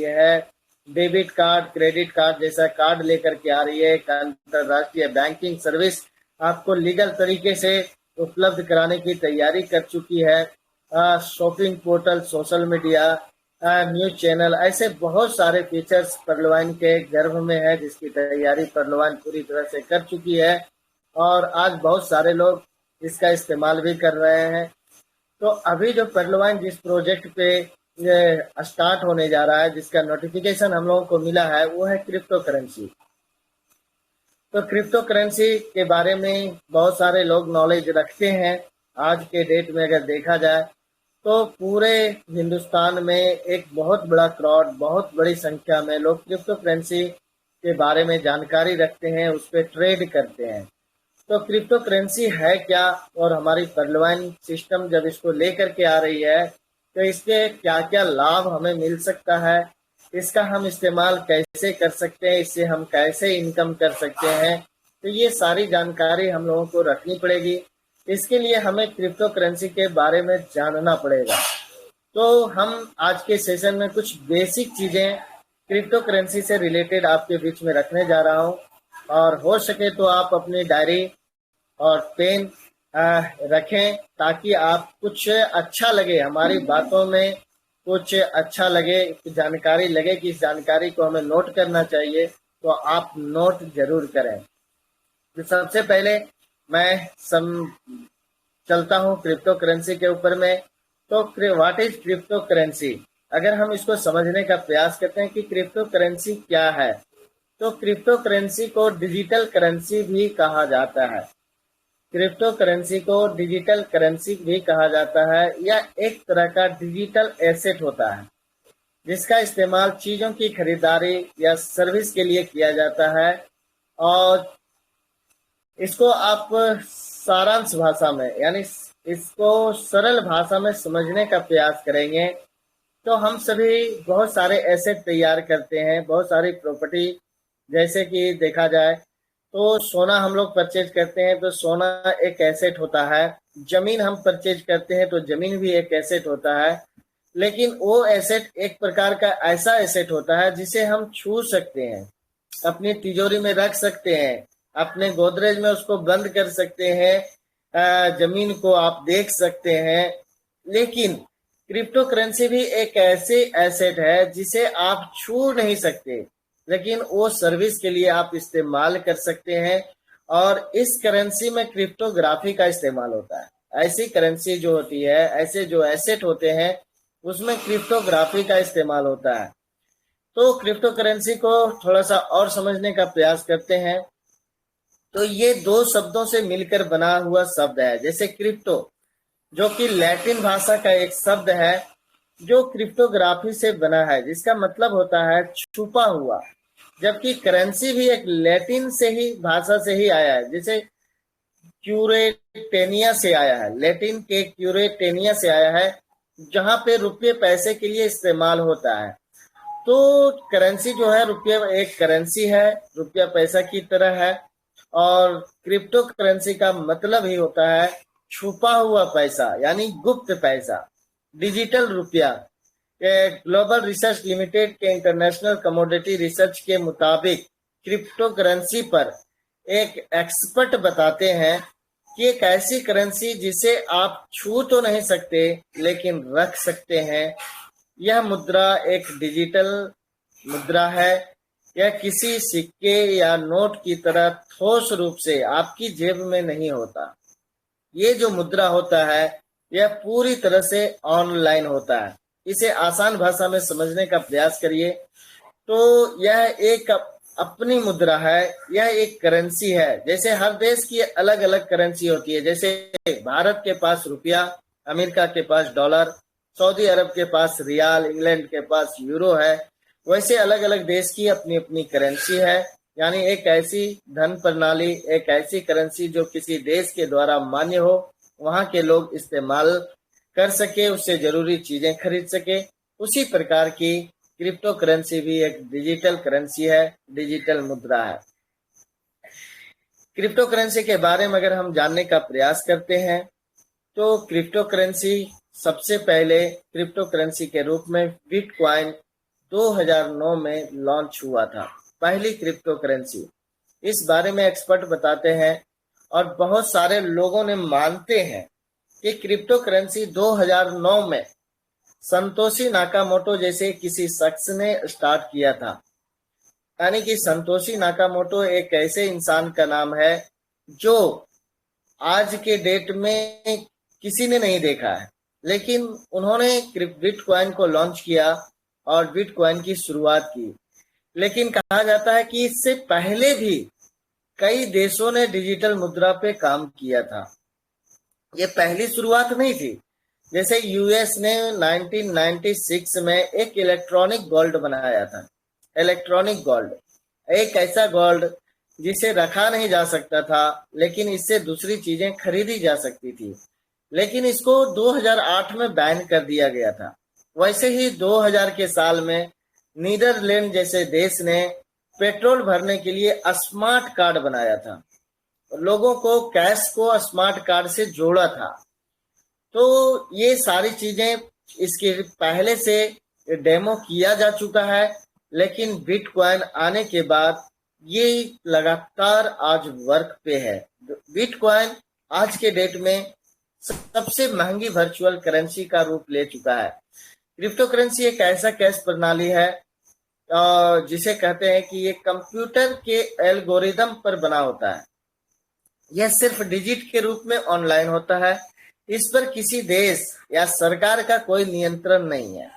है, debit card, credit card जैसा card लेकर के आ रही है। एक अंतरराष्ट्रीय बैंकिंग सर्विस आपको लीगल तरीके से उपलब्ध कराने की तैयारी कर चुकी है। Shopping portal, social media, news channel, ऐसे बहुत सारे फीचर्स पर्लवाइन के गर्भ में है, जिसकी तैयारी पर्लवाइन पूरी तरह से कर चुकी है और आज बहुत सारे लोग इसका इस्तेमाल भी कर रहे हैं। तो अभी जो पर्लवाइन जिस प्रोजेक्ट पे स्टार्ट होने जा रहा है, जिसका नोटिफिकेशन हम लोगों को मिला है, वो है क्रिप्टो करेंसी। तो क्रिप्टो करेंसी के बारे में बहुत सारे लोग नॉलेज रखते हैं। आज के डेट में अगर देखा जाए तो पूरे हिंदुस्तान में एक बहुत बड़ा क्राउड, बहुत बड़ी संख्या में लोग क्रिप्टो करेंसी के बारे में जानकारी रखते हैं, उस पर ट्रेड करते हैं। तो क्रिप्टो करेंसी है क्या और हमारी पर्लवाइन सिस्टम जब इसको लेकर के आ रही है तो इसके क्या क्या लाभ हमें मिल सकता है, इसका हम इस्तेमाल कैसे कर सकते हैं, इससे हम कैसे इनकम कर सकते हैं, तो ये सारी जानकारी हम लोगों को रखनी पड़ेगी। इसके लिए हमें क्रिप्टो करेंसी के बारे में जानना पड़ेगा। तो हम आज के सेशन में कुछ बेसिक चीजें क्रिप्टो करेंसी से रिलेटेड आपके बीच में रखने जा रहा हूं, और हो सके तो आप अपनी डायरी और पेन रखें, ताकि आप कुछ अच्छा लगे, हमारी बातों में कुछ अच्छा लगे, जानकारी लगे कि इस जानकारी को हमें नोट करना चाहिए, तो आप नोट जरूर करें। तो सबसे पहले मैं चलता हूँ क्रिप्टो करेंसी के ऊपर में। तो व्हाट इज क्रिप्टो करेंसी? अगर हम इसको समझने का प्रयास करते हैं कि क्रिप्टो करेंसी क्या है, तो क्रिप्टो करेंसी को डिजिटल करेंसी भी कहा जाता है। क्रिप्टो करेंसी को डिजिटल करेंसी भी कहा जाता है। यह एक तरह का डिजिटल एसेट होता है जिसका इस्तेमाल चीजों की खरीदारी या सर्विस के लिए किया जाता है। और इसको आप सारांश भाषा में, यानी इसको सरल भाषा में समझने का प्रयास करेंगे तो हम सभी बहुत सारे एसेट तैयार करते हैं, बहुत सारी प्रॉपर्टी। जैसे कि देखा जाए तो सोना हम लोग परचेज करते हैं तो सोना एक एसेट होता है, जमीन हम परचेज करते हैं तो जमीन भी एक एसेट होता है। लेकिन वो एसेट एक प्रकार का ऐसा एसेट होता है जिसे हम छू सकते हैं, अपनी तिजोरी में रख सकते हैं, अपने गोदरेज में उसको बंद कर सकते हैं, जमीन को आप देख सकते हैं। लेकिन क्रिप्टो करेंसी भी एक ऐसे एसेट है जिसे आप छू नहीं सकते, लेकिन वो सर्विस के लिए आप इस्तेमाल कर सकते हैं। और इस करेंसी में क्रिप्टोग्राफी का इस्तेमाल होता है। ऐसी करेंसी जो होती है, ऐसे जो एसेट होते हैं, उसमें क्रिप्टोग्राफी का इस्तेमाल होता है। तो क्रिप्टो करेंसी को थोड़ा सा और समझने का प्रयास करते हैं। तो ये दो शब्दों से मिलकर बना हुआ शब्द है। जैसे क्रिप्टो, जो कि लैटिन भाषा का एक शब्द है जो क्रिप्टोग्राफी से बना है, जिसका मतलब होता है छुपा हुआ। जबकि करेंसी भी एक लैटिन से ही भाषा से ही आया है, जैसे क्यूरेटेनिया से आया है, लैटिन के क्यूरेटेनिया से आया है, जहां पे रुपये पैसे के लिए इस्तेमाल होता है। तो करेंसी जो है, रुपये एक करेंसी है, रुपया पैसा की तरह है। और क्रिप्टो करेंसी का मतलब ही होता है छुपा हुआ पैसा, यानी गुप्त पैसा, डिजिटल रुपया। ग्लोबल रिसर्च लिमिटेड के इंटरनेशनल कमोडिटी रिसर्च के मुताबिक क्रिप्टो करेंसी पर एक एक्सपर्ट बताते हैं कि एक ऐसी करेंसी जिसे आप छू तो नहीं सकते लेकिन रख सकते हैं। यह मुद्रा एक डिजिटल मुद्रा है। यह किसी सिक्के या नोट की तरह ठोस रूप से आपकी जेब में नहीं होता। ये जो मुद्रा होता है यह पूरी तरह से ऑनलाइन होता है। इसे आसान भाषा में समझने का प्रयास करिए तो यह एक अपनी मुद्रा है, यह एक करेंसी है। जैसे हर देश की अलग अलग करेंसी होती है। जैसे भारत के पास रुपया, अमेरिका के पास डॉलर, सऊदी अरब के पास रियाल, इंग्लैंड के पास यूरो है। वैसे अलग अलग देश की अपनी अपनी करेंसी है, यानी एक ऐसी धन प्रणाली, एक ऐसी करेंसी जो किसी देश के द्वारा मान्य हो, वहां के लोग इस्तेमाल कर सके, उससे जरूरी चीजें खरीद सके। उसी प्रकार की क्रिप्टो करेंसी भी एक डिजिटल करेंसी है, डिजिटल मुद्रा है। क्रिप्टो करेंसी के बारे में अगर हम जानने का प्रयास करते हैं तो क्रिप्टो करेंसी सबसे पहले क्रिप्टो करेंसी के रूप में बिटकॉइन 2009 में लॉन्च हुआ था, पहली क्रिप्टो करेंसी। इस बारे में एक्सपर्ट बताते हैं और बहुत सारे लोगों ने मानते हैं कि क्रिप्टो करेंसी 2009 में संतोषी नाकामोटो जैसे किसी शख्स ने स्टार्ट किया था। यानी कि संतोषी नाकामोटो एक ऐसे इंसान का नाम है जो आज के डेट में किसी ने नहीं देखा है, लेकिन उन्होंने बिटकॉइन को लॉन्च किया और बिटकॉइन की शुरुआत की। लेकिन कहा जाता है कि इससे पहले भी कई देशों ने डिजिटल मुद्रा पे काम किया था। ये पहली शुरुआत नहीं थी। जैसे यूएस ने 1996 में एक इलेक्ट्रॉनिक गोल्ड बनाया था। इलेक्ट्रॉनिक गोल्ड, एक ऐसा गोल्ड जिसे रखा नहीं जा सकता था, लेकिन इससे दूसरी चीजें खरीदी जा सकती थी। लेकिन इसको 2008 में बैन कर दिया गया था। वैसे ही 2000 के साल में नीदरलैंड जैसे देश ने पेट्रोल भरने के लिए स्मार्ट कार्ड बनाया था, लोगों को कैश को स्मार्ट कार्ड से जोड़ा था। तो ये सारी चीजें इसके पहले से डेमो किया जा चुका है, लेकिन बिटकॉइन आने के बाद ये लगातार आज वर्क पे है। बिटकॉइन आज के डेट में सबसे महंगी वर्चुअल करेंसी का रूप ले चुका है। क्रिप्टो करेंसी एक ऐसा कैश प्रणाली है जिसे कहते हैं कि ये कंप्यूटर के एल्गोरिदम पर बना होता है। यह सिर्फ डिजिट के रूप में ऑनलाइन होता है। इस पर किसी देश या सरकार का कोई नियंत्रण नहीं है।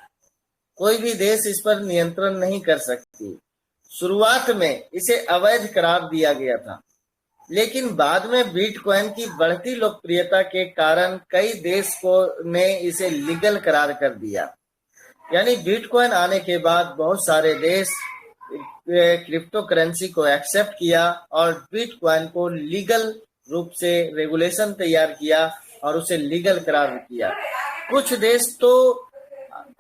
कोई भी देश इस पर नियंत्रण नहीं कर सकती। शुरुआत में इसे अवैध करार दिया गया था, लेकिन बाद में बिटकॉइन की बढ़ती लोकप्रियता के कारण कई देश को ने इसे लीगल करार कर दिया। यानी बिटकॉइन आने के बाद बहुत सारे देश क्रिप्टो करेंसी को एक्सेप्ट किया और बिटकॉइन को लीगल रूप से रेगुलेशन तैयार किया और उसे लीगल करार किया। कुछ देश तो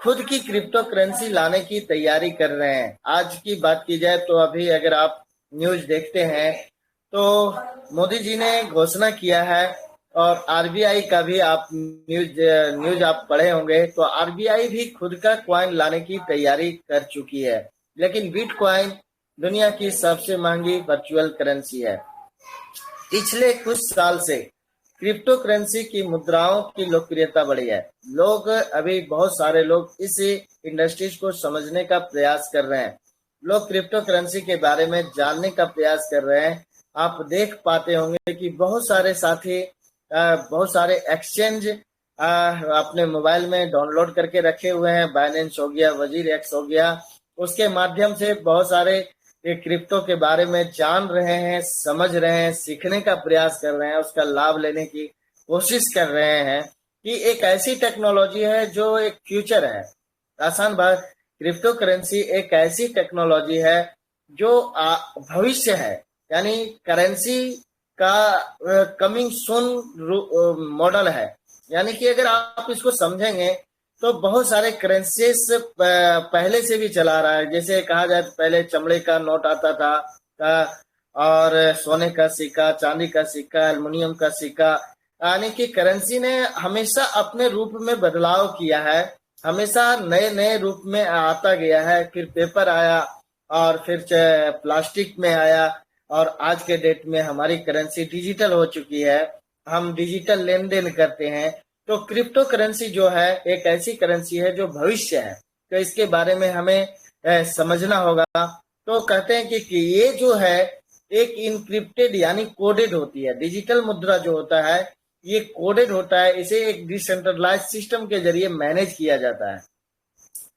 खुद की क्रिप्टो करेंसी लाने की तैयारी कर रहे हैं। आज की बात की जाए तो अभी अगर आप न्यूज देखते हैं तो मोदी जी ने घोषणा किया है, और आरबीआई का भी आप न्यूज आप पढ़े होंगे, तो आरबीआई भी खुद का कॉइन लाने की तैयारी कर चुकी है। लेकिन बिटकॉइन दुनिया की सबसे महंगी वर्चुअल करेंसी है। पिछले कुछ साल से क्रिप्टो करेंसी की मुद्राओं की लोकप्रियता बढ़ी है। लोग अभी बहुत सारे लोग इस इंडस्ट्रीज को समझने का प्रयास कर रहे हैं। लोग क्रिप्टो करेंसी के बारे में जानने का प्रयास कर रहे हैं। आप देख पाते होंगे कि बहुत सारे साथी बहुत सारे एक्सचेंज अपने मोबाइल में डाउनलोड करके रखे हुए हैं। बाइनेंस हो गया, वजीर एक्स हो गया, उसके माध्यम से बहुत सारे क्रिप्टो के बारे में जान रहे हैं, समझ रहे हैं, सीखने का प्रयास कर रहे हैं, उसका लाभ लेने की कोशिश कर रहे हैं कि एक ऐसी टेक्नोलॉजी है जो एक फ्यूचर है। आसान बात, क्रिप्टो करेंसी एक ऐसी टेक्नोलॉजी है जो भविष्य है। यानी करेंसी का कमिंग सून मॉडल है। यानी कि अगर आप इसको समझेंगे तो बहुत सारे करेंसीज पहले से भी चला रहा है। जैसे कहा जाए तो पहले चमड़े का नोट आता था और सोने का सिक्का, चांदी का सिक्का, एल्युमिनियम का सिक्का। यानी कि करेंसी ने हमेशा अपने रूप में बदलाव किया है, हमेशा नए नए रूप में आता गया है। फिर पेपर आया और फिर प्लास्टिक में आया, और आज के डेट में हमारी करेंसी डिजिटल हो चुकी है। हम डिजिटल लेन देन करते हैं। तो क्रिप्टो करेंसी जो है एक ऐसी करेंसी है जो भविष्य है। तो इसके बारे में हमें समझना होगा। तो कहते हैं कि ये जो है एक इनक्रिप्टेड यानी कोडेड होती है। डिजिटल मुद्रा जो होता है ये कोडेड होता है। इसे एक डिसेंट्रलाइज सिस्टम के जरिए मैनेज किया जाता है।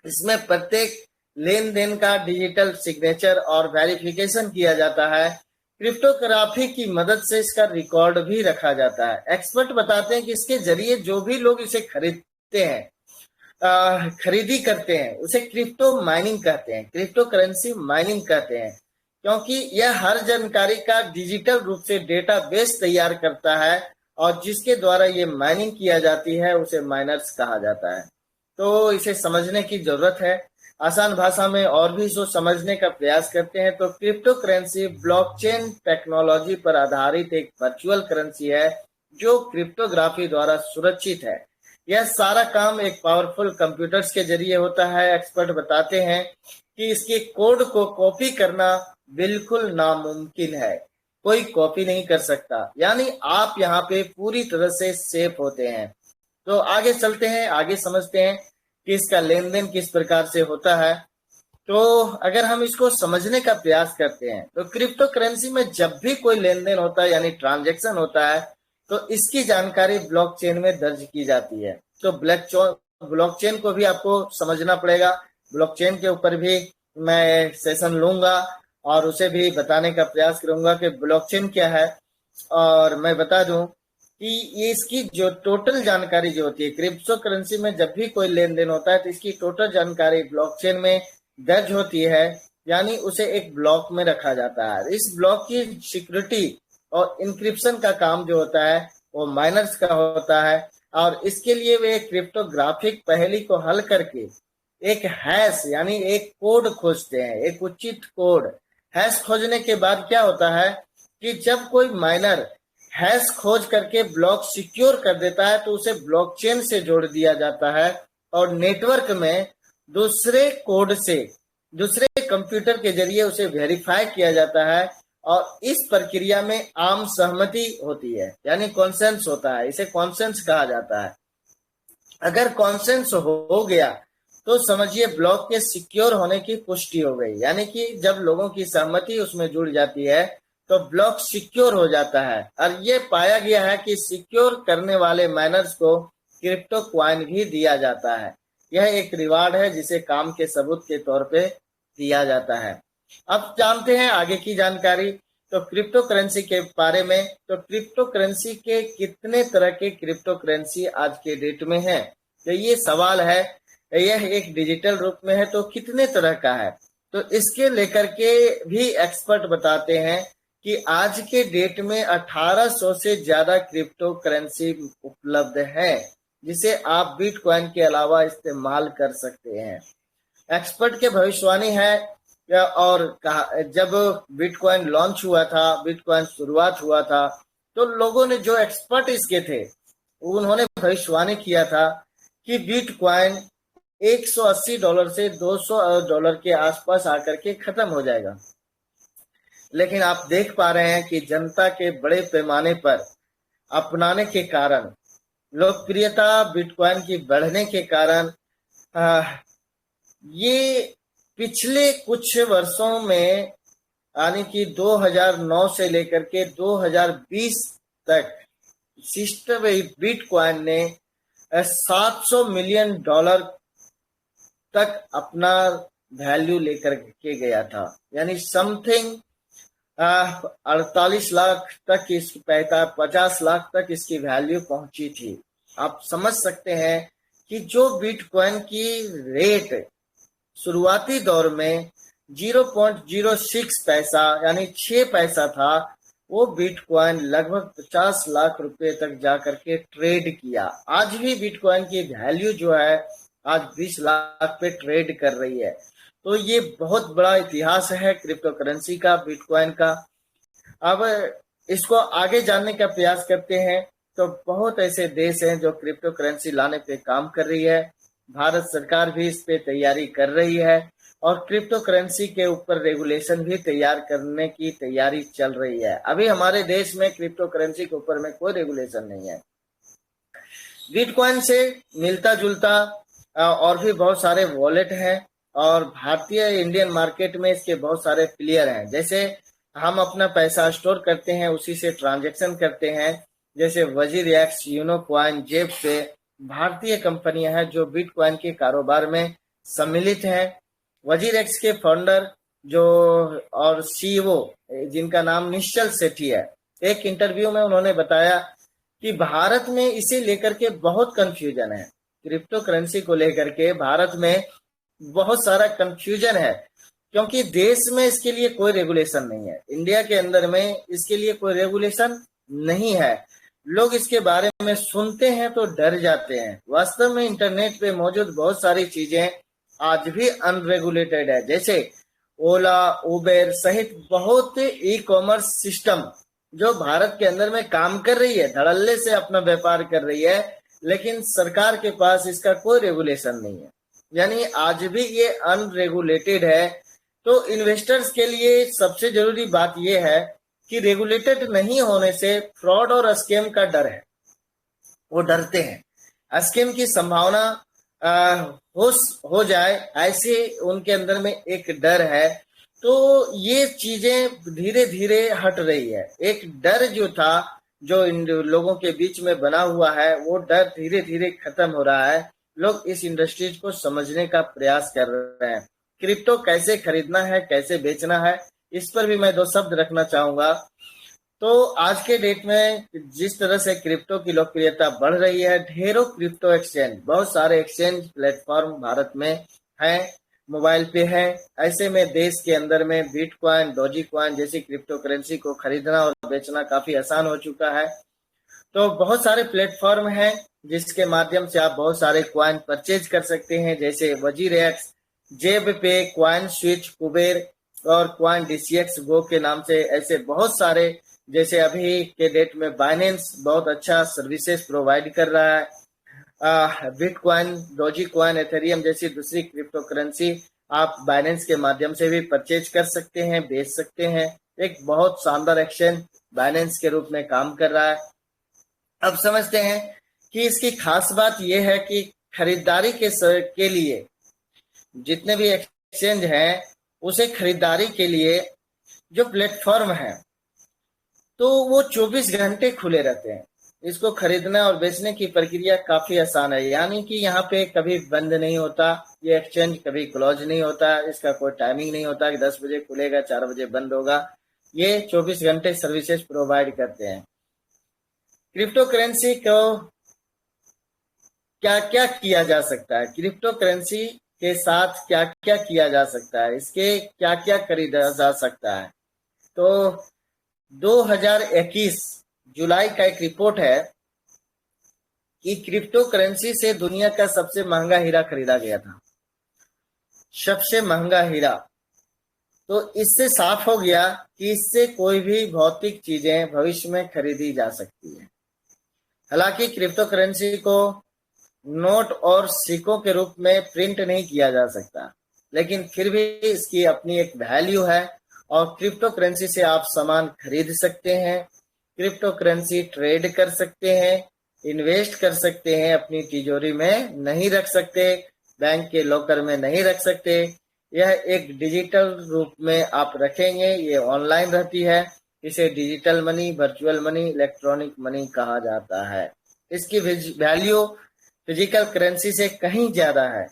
इसमें प्रत्येक लेन देन का डिजिटल सिग्नेचर और वेरिफिकेशन किया जाता है। क्रिप्टोग्राफी की मदद से इसका रिकॉर्ड भी रखा जाता है। एक्सपर्ट बताते हैं कि इसके जरिए जो भी लोग इसे खरीदते हैं, खरीदी करते हैं, उसे क्रिप्टो माइनिंग कहते हैं, क्रिप्टो करेंसी माइनिंग कहते हैं, क्योंकि यह हर जानकारी का डिजिटल रूप से डेटाबेस तैयार करता है और जिसके द्वारा ये माइनिंग किया जाती है उसे माइनर्स कहा जाता है। तो इसे समझने की जरूरत है। आसान भाषा में और भी इसको समझने का प्रयास करते हैं तो क्रिप्टो करेंसी ब्लॉकचेन टेक्नोलॉजी पर आधारित एक वर्चुअल करेंसी है जो क्रिप्टोग्राफी द्वारा सुरक्षित है। यह सारा काम एक पावरफुल कंप्यूटर्स के जरिए होता है। एक्सपर्ट बताते हैं कि इसके कोड को कॉपी करना बिल्कुल नामुमकिन है, कोई कॉपी नहीं कर सकता, यानी आप यहाँ पे पूरी तरह से सेफ होते हैं। तो आगे चलते हैं, आगे समझते हैं कि इसका लेन देन किस प्रकार से होता है। तो अगर हम इसको समझने का प्रयास करते हैं तो क्रिप्टो करेंसी में जब भी कोई लेन देन होता है यानी ट्रांजैक्शन होता है तो इसकी जानकारी ब्लॉकचेन में दर्ज की जाती है। तो ब्लॉकचेन को भी आपको समझना पड़ेगा। ब्लॉकचेन के ऊपर भी मैं सेशन लूंगा और उसे भी बताने का प्रयास करूंगा कि ब्लॉकचेन क्या है। और मैं बता दूं कि ये इसकी जो टोटल जानकारी जो होती है क्रिप्टो करेंसी में, जब भी कोई लेन देन होता है तो इसकी टोटल जानकारी ब्लॉकचेन में दर्ज होती है, यानी उसे एक ब्लॉक में रखा जाता है। इस ब्लॉक की सिक्योरिटी और इंक्रिप्शन का काम जो होता है वो माइनर्स का होता है, और इसके लिए वे क्रिप्टोग्राफिक पहेली को हल करके एक हैश यानी एक कोड खोजते हैं, एक उचित कोड। हैश खोजने के बाद क्या होता है कि जब कोई माइनर हैश खोज करके ब्लॉक सिक्योर कर देता है तो उसे ब्लॉकचेन से जोड़ दिया जाता है और नेटवर्क में दूसरे कोड से, दूसरे कंप्यूटर के जरिए उसे वेरीफाई किया जाता है। और इस प्रक्रिया में आम सहमति होती है, यानी कॉन्सेंस होता है, इसे कॉन्सेंस कहा जाता है। अगर कॉन्सेंस हो गया तो समझिए ब्लॉक के सिक्योर होने की पुष्टि हो गई, यानी कि जब लोगों की सहमति उसमें जुड़ जाती है तो ब्लॉक सिक्योर हो जाता है। और ये पाया गया है कि सिक्योर करने वाले माइनर्स को क्रिप्टो क्वाइन भी दिया जाता है। यह एक रिवार्ड है जिसे काम के सबूत के तौर पे दिया जाता है। अब जानते हैं आगे की जानकारी। तो क्रिप्टो करेंसी के बारे में, तो क्रिप्टो करेंसी के कितने तरह के क्रिप्टो करेंसी आज के डेट में है, तो ये सवाल है। यह एक डिजिटल रूप में है तो कितने तरह का है, तो इसके लेकर के भी एक्सपर्ट बताते हैं कि आज के डेट में 1800 से ज्यादा क्रिप्टो करेंसी उपलब्ध है जिसे आप बिटकॉइन के अलावा इस्तेमाल कर सकते हैं। एक्सपर्ट के भविष्यवाणी है, और जब बिटकॉइन लॉन्च हुआ था, बिटकॉइन शुरुआत हुआ था, तो लोगों ने, जो एक्सपर्ट इसके थे, उन्होंने भविष्यवाणी किया था कि बिटकॉइन $180 से $200 के आसपास आकर के खत्म हो जाएगा। लेकिन आप देख पा रहे हैं कि जनता के बड़े पैमाने पर अपनाने के कारण, लोकप्रियता बिटकॉइन की बढ़ने के कारण ये पिछले कुछ वर्षों में, यानी कि 2009 से लेकर के 2020 तक सिस्टम बिटकॉइन ने $700 मिलियन तक अपना वैल्यू लेकर के गया था, यानी समथिंग 48 लाख तक, 50 लाख तक इसकी वैल्यू पहुंची थी। आप समझ सकते हैं कि जो बिटकॉइन की रेट शुरुआती दौर में 0.06 पैसा यानी 6 पैसा था, वो बिटकॉइन लगभग 50 लाख रुपए तक जाकर के ट्रेड किया। आज भी बिटकॉइन की वैल्यू जो है आज 20 लाख पे ट्रेड कर रही है। तो ये बहुत बड़ा इतिहास है क्रिप्टो करेंसी का, बिटकॉइन का। अब इसको आगे जानने का प्रयास करते हैं। तो बहुत ऐसे देश हैं जो क्रिप्टो करेंसी लाने पे काम कर रही है। भारत सरकार भी इस पे तैयारी कर रही है और क्रिप्टो करेंसी के ऊपर रेगुलेशन भी तैयार करने की तैयारी चल रही है। अभी हमारे देश में क्रिप्टो करेंसी के ऊपर में कोई रेगुलेशन नहीं है। बिटकॉइन से मिलता जुलता और भी बहुत सारे वॉलेट हैं और भारतीय इंडियन मार्केट में इसके बहुत सारे प्लेयर हैं। जैसे हम अपना पैसा स्टोर करते हैं, उसी से ट्रांजैक्शन करते हैं, जैसे WazirX, यूनोकॉइन, जेब पे भारतीय कंपनियां हैं जो बिटकॉइन के कारोबार में सम्मिलित हैं। WazirX के फाउंडर जो और CEO जिनका नाम निश्चल सेठी है, एक इंटरव्यू में उन्होंने बताया कि भारत में इसे लेकर के बहुत कंफ्यूजन है। क्रिप्टो करेंसी को लेकर के भारत में बहुत सारा कंफ्यूजन है क्योंकि देश में इसके लिए कोई रेगुलेशन नहीं है। इंडिया के अंदर में इसके लिए कोई रेगुलेशन नहीं है। लोग इसके बारे में सुनते हैं तो डर जाते हैं। वास्तव में इंटरनेट पे मौजूद बहुत सारी चीजें आज भी अनरेगुलेटेड है, जैसे ओला, उबेर सहित बहुत ई कॉमर्स सिस्टम जो भारत के अंदर में काम कर रही है, धड़ल्ले से अपना व्यापार कर रही है, लेकिन सरकार के पास इसका कोई रेगुलेशन नहीं है, यानी आज भी ये अनरेगुलेटेड है। तो इन्वेस्टर्स के लिए सबसे जरूरी बात यह है कि रेगुलेटेड नहीं होने से फ्रॉड और स्कैम का डर है, वो डरते हैं स्कैम की संभावना हो हो जाए, ऐसे उनके अंदर में एक डर है। तो ये चीजें धीरे धीरे हट रही है। एक डर जो था, जो इन लोगों के बीच में बना हुआ है, वो डर धीरे धीरे खत्म हो रहा है। लोग इस इंडस्ट्रीज को समझने का प्रयास कर रहे हैं। क्रिप्टो कैसे खरीदना है, कैसे बेचना है, इस पर भी मैं दो शब्द रखना चाहूंगा। तो आज के डेट में जिस तरह से क्रिप्टो की लोकप्रियता बढ़ रही है, ढेरों क्रिप्टो एक्सचेंज, बहुत सारे एक्सचेंज प्लेटफॉर्म भारत में हैं, मोबाइल पे है। ऐसे में देश के अंदर में बिटकॉइन, डोजी कॉइन जैसी क्रिप्टो करेंसी को खरीदना और बेचना काफी आसान हो चुका है। तो बहुत सारे प्लेटफॉर्म हैं जिसके माध्यम से आप बहुत सारे कॉइन परचेज कर सकते हैं, जैसे वजीर एक्स, जेब पे, कॉइन स्विच, कुबेर और कॉइन डीसीएक्स गो के नाम से ऐसे बहुत सारे। जैसे अभी के डेट में बाइनेंस बहुत अच्छा सर्विसेज प्रोवाइड कर रहा है। बिटकॉइन, डोजी कॉइन, एथेरियम जैसी दूसरी क्रिप्टो करेंसी आप बाइनेंस के माध्यम से भी परचेज कर सकते हैं, बेच सकते हैं। एक बहुत शानदार एक्सचेंज बाइनेंस के रूप में काम कर रहा है। अब समझते हैं कि इसकी खास बात यह है कि खरीदारी के लिए जितने भी एक्सचेंज हैं, उसे खरीदारी के लिए जो प्लेटफॉर्म है तो वो 24 घंटे खुले रहते हैं। इसको खरीदना और बेचने की प्रक्रिया काफी आसान है, यानी कि यहाँ पे कभी बंद नहीं होता, ये एक्सचेंज कभी क्लोज नहीं होता, इसका कोई टाइमिंग नहीं होता कि 10 बजे खुलेगा 4 बजे बंद होगा। ये 24 घंटे सर्विसेज प्रोवाइड करते हैं। क्रिप्टो करेंसी को क्या क्या किया जा सकता है, क्रिप्टो करेंसी के साथ क्या क्या किया जा सकता है, इसके क्या क्या खरीदा जा सकता है। तो 2021 जुलाई का एक रिपोर्ट है कि क्रिप्टो करेंसी से दुनिया का सबसे महंगा हीरा खरीदा गया था, सबसे महंगा हीरा। तो इससे साफ हो गया कि इससे कोई भी भौतिक चीजें भविष्य में खरीदी जा सकती है। हालांकि क्रिप्टो करेंसी को नोट और सिक्कों के रूप में प्रिंट नहीं किया जा सकता, लेकिन फिर भी इसकी अपनी एक वैल्यू है और क्रिप्टो करेंसी से आप सामान खरीद सकते हैं, क्रिप्टो करेंसी ट्रेड कर सकते हैं, इन्वेस्ट कर सकते हैं, अपनी तिजोरी में नहीं रख सकते, बैंक के लॉकर में नहीं रख सकते। यह एक डिजिटल रूप में आप रखेंगे, ये ऑनलाइन रहती है। इसे digital money, virtual money, electronic money कहा जाता है। इसकी वैल्यू फिजिकल करेंसी से कहीं ज्यादा है।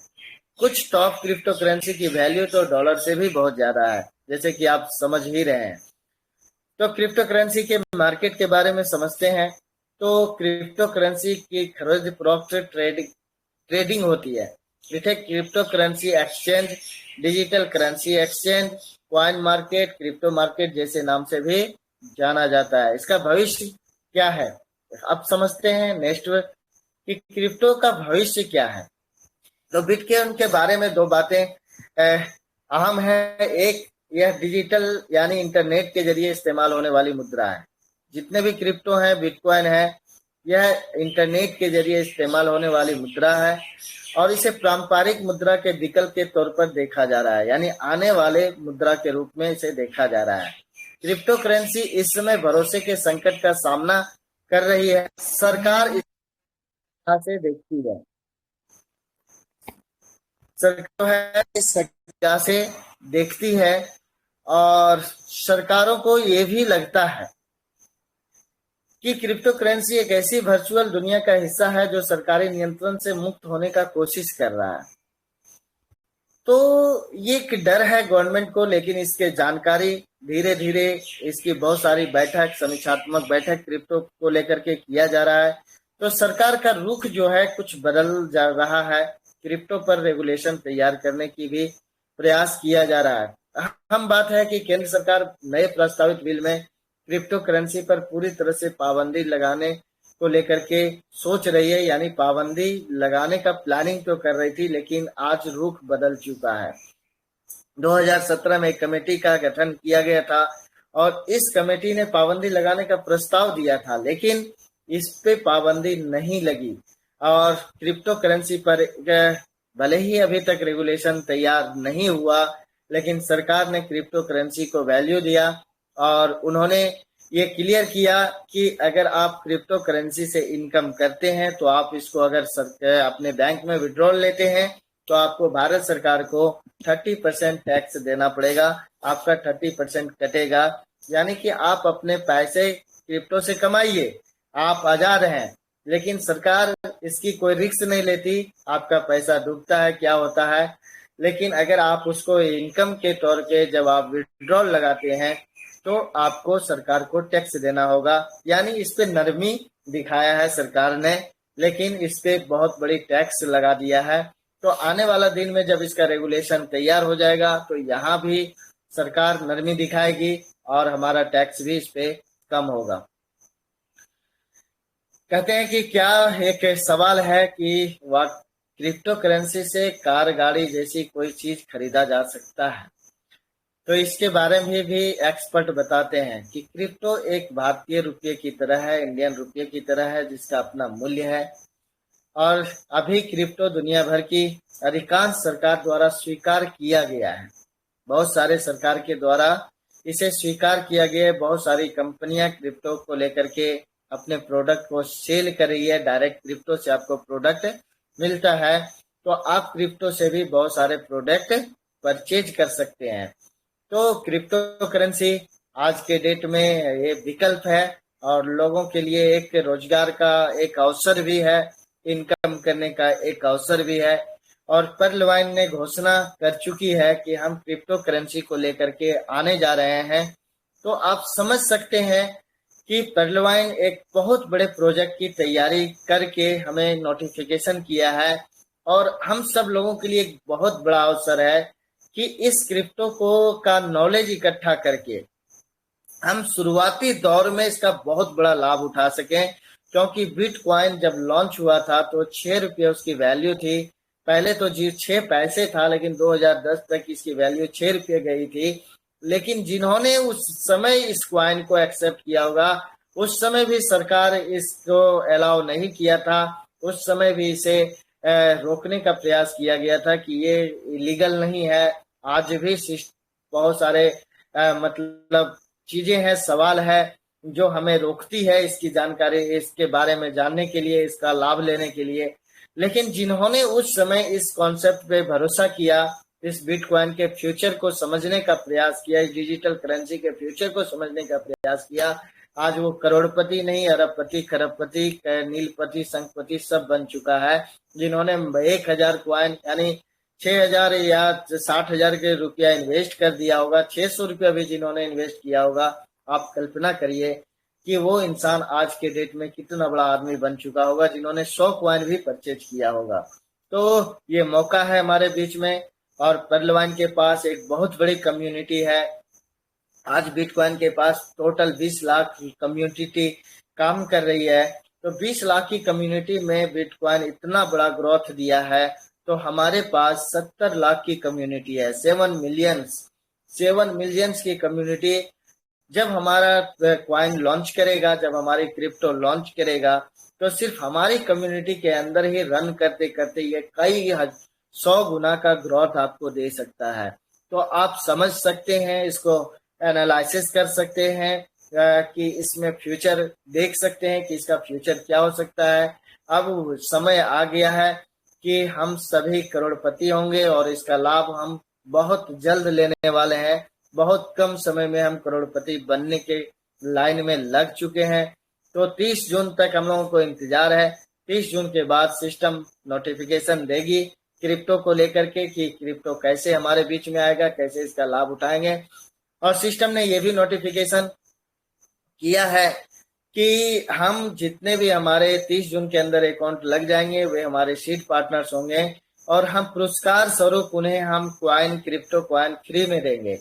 कुछ टॉप क्रिप्टो करेंसी की वैल्यू तो डॉलर से भी बहुत ज्यादा है, जैसे कि आप समझ ही रहे हैं। तो क्रिप्टो करेंसी के मार्केट के बारे में समझते हैं। तो क्रिप्टो करेंसी की खरीद फरोख्त ट्रेडिंग होती है। इसे crypto currency exchange, digital currency exchange, coin market, crypto market जैसे नाम से भी जाना जाता है। इसका भविष्य क्या है, अब समझते हैं नेक्स्ट कि क्रिप्टो का भविष्य क्या है। तो बिटकॉइन के बारे में दो बातें अहम है। एक, यह डिजिटल यानी इंटरनेट के जरिए इस्तेमाल होने वाली मुद्रा है। जितने भी क्रिप्टो हैं, बिटकॉइन है, यह इंटरनेट के जरिए इस्तेमाल होने वाली मुद्रा है और इसे पारंपरिक मुद्रा के विकल्प के तौर पर देखा जा रहा है, यानी आने वाले मुद्रा के रूप में इसे देखा जा रहा है। क्रिप्टो करेंसी इस समय भरोसे के संकट का सामना कर रही है। सरकार इस तरह से देखती है, सरकार है इस तरह से देखती है और सरकारों को ये भी लगता है कि क्रिप्टो करेंसी एक ऐसी वर्चुअल दुनिया का हिस्सा है जो सरकारी नियंत्रण से मुक्त होने का कोशिश कर रहा है। तो ये एक डर है गवर्नमेंट को, लेकिन इसके जानकारी धीरे धीरे इसकी बहुत सारी बैठक, समीक्षात्मक बैठक क्रिप्टो को लेकर के किया जा रहा है। तो सरकार का रुख जो है कुछ बदल जा रहा है। क्रिप्टो पर रेगुलेशन तैयार करने की भी प्रयास किया जा रहा है। अहम बात है कि केंद्र सरकार नए प्रस्तावित बिल में क्रिप्टो करेंसी पर पूरी तरह से पाबंदी लगाने को लेकर के सोच रही है, यानी पाबंदी लगाने का प्लानिंग तो कर रही थी, लेकिन आज रुख बदल चुका है। 2017 में एक कमेटी का गठन किया गया था और इस कमेटी ने पाबंदी लगाने का प्रस्ताव दिया था, लेकिन इस पे पाबंदी नहीं लगी। और क्रिप्टो करेंसी पर भले ही अभी तक रेगुलेशन तैयार नहीं हुआ, लेकिन सरकार ने क्रिप्टो करेंसी को वैल्यू दिया और उन्होंने ये क्लियर किया कि अगर आप क्रिप्टो करेंसी से इनकम करते हैं तो आप इसको अगर अपने बैंक में विड्रॉल लेते हैं तो आपको भारत सरकार को 30% टैक्स देना पड़ेगा, आपका 30% कटेगा। यानी कि आप अपने पैसे क्रिप्टो से कमाइए, आप आजाद हैं, लेकिन सरकार इसकी कोई रिस्क नहीं लेती, आपका पैसा डूबता है क्या होता है। लेकिन अगर आप उसको इनकम के तौर पे जब आप विड्रॉल लगाते हैं तो आपको सरकार को टैक्स देना होगा। यानी इस पे नरमी दिखाया है सरकार ने, लेकिन इस पे बहुत बड़ी टैक्स लगा दिया है। तो आने वाला दिन में जब इसका रेगुलेशन तैयार हो जाएगा तो यहाँ भी सरकार नरमी दिखाएगी और हमारा टैक्स भी इस पे कम होगा। कहते हैं कि क्या एक सवाल है कि वह क्रिप्टो करेंसी से कार गाड़ी जैसी कोई चीज खरीदा जा सकता है? तो इसके बारे में भी एक्सपर्ट बताते हैं कि क्रिप्टो एक भारतीय रुपये की तरह है, इंडियन रुपये की तरह है, जिसका अपना मूल्य है। और अभी क्रिप्टो दुनिया भर की अधिकांश सरकार द्वारा स्वीकार किया गया है, बहुत सारे सरकार के द्वारा इसे स्वीकार किया गया है। बहुत सारी कंपनियां क्रिप्टो को लेकर के अपने प्रोडक्ट को सेल कर रही है। डायरेक्ट क्रिप्टो से आपको प्रोडक्ट मिलता है, तो आप क्रिप्टो से भी बहुत सारे प्रोडक्ट परचेज कर सकते हैं। तो क्रिप्टो करेंसी आज के डेट में ये विकल्प है और लोगों के लिए एक रोजगार का एक अवसर भी है, इनकम करने का एक अवसर भी है। और पर्ल वाइन ने घोषणा कर चुकी है कि हम क्रिप्टो करेंसी को लेकर के आने जा रहे हैं। तो आप समझ सकते हैं कि पर्ल वाइन एक बहुत बड़े प्रोजेक्ट की तैयारी करके हमें नोटिफिकेशन किया है और हम सब लोगों के लिए एक बहुत बड़ा अवसर है कि इस क्रिप्टो को का नॉलेज इकट्ठा करके हम शुरुआती दौर में इसका बहुत बड़ा लाभ उठा सकें। क्योंकि बिटकॉइन जब लॉन्च हुआ था तो 6 रुपये उसकी वैल्यू थी। पहले तो 6 पैसे था, लेकिन 2010 तक इसकी वैल्यू 6 रुपये गई थी। लेकिन जिन्होंने उस समय इस कॉइन को एक्सेप्ट किया होगा, उस समय भी सरकार इसको अलाउ नहीं किया था, उस समय भी इसे रोकने का प्रयास किया गया था कि ये इलीगल नहीं है। आज भी बहुत सारे मतलब चीजें हैं, सवाल है जो हमें रोकती है इसकी जानकारी, इसके बारे में जानने के लिए, इसका लाभ लेने के लिए। लेकिन जिन्होंने उस समय इस कॉन्सेप्ट पे भरोसा किया, इस बिटकॉइन के फ्यूचर को समझने का प्रयास किया, इस डिजिटल करेंसी के फ्यूचर को समझने का प्रयास किया, आज वो करोड़पति नहीं, अरबपति, खरबपति, नीलपति, संखपति सब बन चुका है। जिन्होंने 1000 कॉइन यानी 6000 या 60,000 के रुपया इन्वेस्ट कर दिया होगा, 600 रुपया भी जिन्होंने इन्वेस्ट किया होगा, आप कल्पना करिए कि वो इंसान आज के डेट में कितना बड़ा आदमी बन चुका होगा, जिन्होंने 100 कॉइन भी परचेज किया होगा। तो ये मौका है हमारे बीच में और पर्ल वाइन के पास एक बहुत बड़ी कम्युनिटी है। आज बिटकॉइन के पास टोटल 20 लाख की कम्युनिटी काम कर रही है। तो 20 लाख की कम्युनिटी में बिटकॉइन इतना बड़ा ग्रोथ दिया है, तो हमारे पास 70 लाख की कम्युनिटी है, 7 मिलियंस की कम्युनिटी। जब हमारा कॉइन लॉन्च करेगा, जब हमारी क्रिप्टो लॉन्च करेगा, तो सिर्फ हमारी कम्युनिटी के अंदर ही रन करते करते ये कई 100 गुना का ग्रोथ आपको दे सकता है। तो आप समझ सकते हैं, इसको एनालिसिस कर सकते हैं कि इसमें फ्यूचर देख सकते हैं कि इसका फ्यूचर क्या हो सकता है। अब समय आ गया है कि हम सभी करोड़पति होंगे और इसका लाभ हम बहुत जल्द लेने वाले हैं। बहुत कम समय में हम करोड़पति बनने के लाइन में लग चुके हैं। तो 30 जून तक हम लोगों को इंतजार है। 30 जून के बाद सिस्टम नोटिफिकेशन देगी क्रिप्टो को लेकर के कि क्रिप्टो कैसे हमारे बीच में आएगा, कैसे इसका लाभ उठाएंगे। और सिस्टम ने यह भी नोटिफिकेशन किया है कि हम जितने भी हमारे 30 जून के अंदर अकाउंट लग जाएंगे वे हमारे सीड पार्टनर्स होंगे और हम पुरस्कार स्वरूप उन्हें हम कॉइन, क्रिप्टो कॉइन फ्री में देंगे।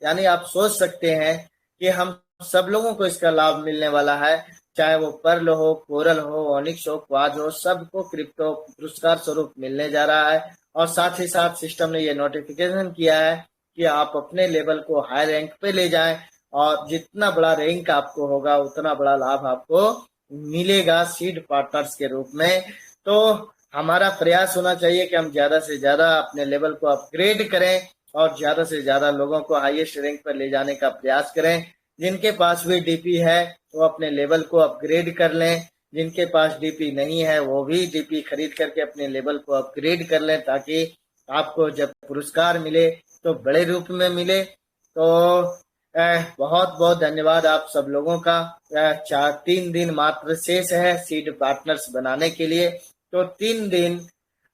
यानी आप सोच सकते हैं कि हम सब लोगों को इसका लाभ मिलने वाला है, चाहे वो पर्ल हो, कोरल हो, ओनिक्स हो, क्वाज हो, सबको क्रिप्टो पुरस्कार स्वरूप मिलने जा रहा है। और साथ ही साथ सिस्टम ने ये नोटिफिकेशन किया है कि आप अपने लेवल को हाई रैंक पे ले जाएं और जितना बड़ा रैंक आपको होगा उतना बड़ा लाभ आपको मिलेगा सीड पार्टनर्स के रूप में। तो हमारा प्रयास होना चाहिए कि हम ज्यादा से ज्यादा अपने लेवल को अपग्रेड करें और ज्यादा से ज्यादा लोगों को हाईएस्ट रैंक पर ले जाने का प्रयास करें। जिनके पास भी डीपी है वो अपने लेवल को अपग्रेड कर लें, जिनके पास डीपी नहीं है वो भी डीपी खरीद करके अपने लेवल को अपग्रेड कर लें, ताकि आपको जब पुरस्कार मिले तो बड़े रूप में मिले। तो बहुत बहुत धन्यवाद आप सब लोगों का। 3 दिन मात्र शेष है सीड पार्टनर्स बनाने के लिए। तो 3 दिन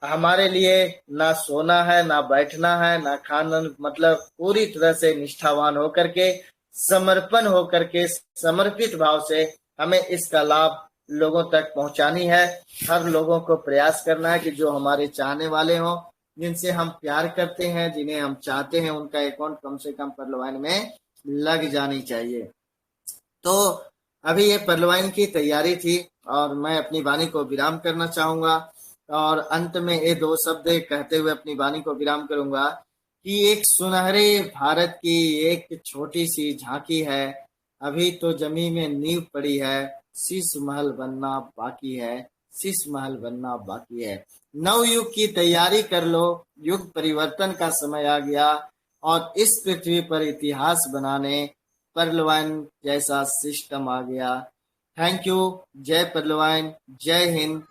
हमारे लिए ना सोना है, ना बैठना है, ना खाना, मतलब पूरी तरह से निष्ठावान होकर के, समर्पण होकर के, समर्पित भाव से हमें इसका लाभ लोगों तक पहुंचानी है। हर लोगों को प्रयास करना है कि जो हमारे चाहने वाले हों, जिनसे हम प्यार करते हैं, जिन्हें हम चाहते हैं, उनका अकाउंट कम से कम परलवाइन में लग जानी चाहिए। तो अभी ये परलवाइन की तैयारी थी और मैं अपनी वाणी को विराम करना चाहूंगा और अंत में ये 2 शब्द कहते हुए अपनी वाणी को विराम करूंगा कि एक सुनहरे भारत की एक छोटी सी झांकी है, अभी तो जमी में नींव पड़ी है, शीश महल बनना बाकी है, शीश महल बनना बाकी है। नव युग की तैयारी कर लो, युग परिवर्तन का समय आ गया और इस पृथ्वी पर इतिहास बनाने परलवाइन जैसा सिस्टम आ गया। Thank you. जय परलवाइन, जय हिंद।